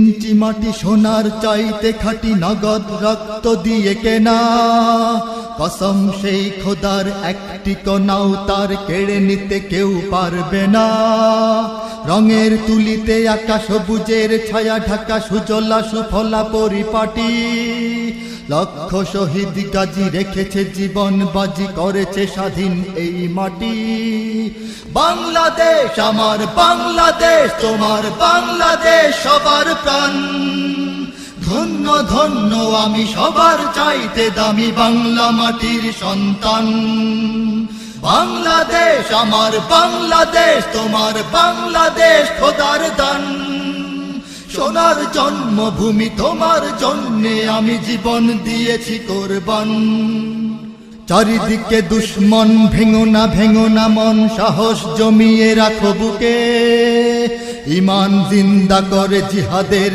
ইঞ্চি মাটি সোনার চাইতে খাঁটি নগদ রক্ত দিয়ে কেনা, কসম সেই খোদার একটি কণাও তার কেড়ে নিতে কেউ পারবে না। রঙের তুলিতে আঁকা সবুজের ছায়া ঢাকা সুজলা সুফলা পরিপাটি, লক্ষ শহীদ গাজী রেখেছে জীবন বাজি, করেছে স্বাধীন এই মাটি। বাংলাদেশ আমার বাংলাদেশ, তোমার বাংলাদেশ সবার প্রাণ। ধন্য ধন্য আমি সবার চাইতে দামি বাংলা মাটির সন্তান। বাংলাদেশ আমার বাংলাদেশ, তোমার বাংলাদেশ খোদার দান। সোনার জন্মভূমি তোমার জন্যে আমি জীবন দিয়েছি কোরবান। চারিদিকে দুশ্মন, ভেঙো না মন, সাহস জমিয়ে রাখো বুকে। ঈমান জিন্দা করে জিহাদের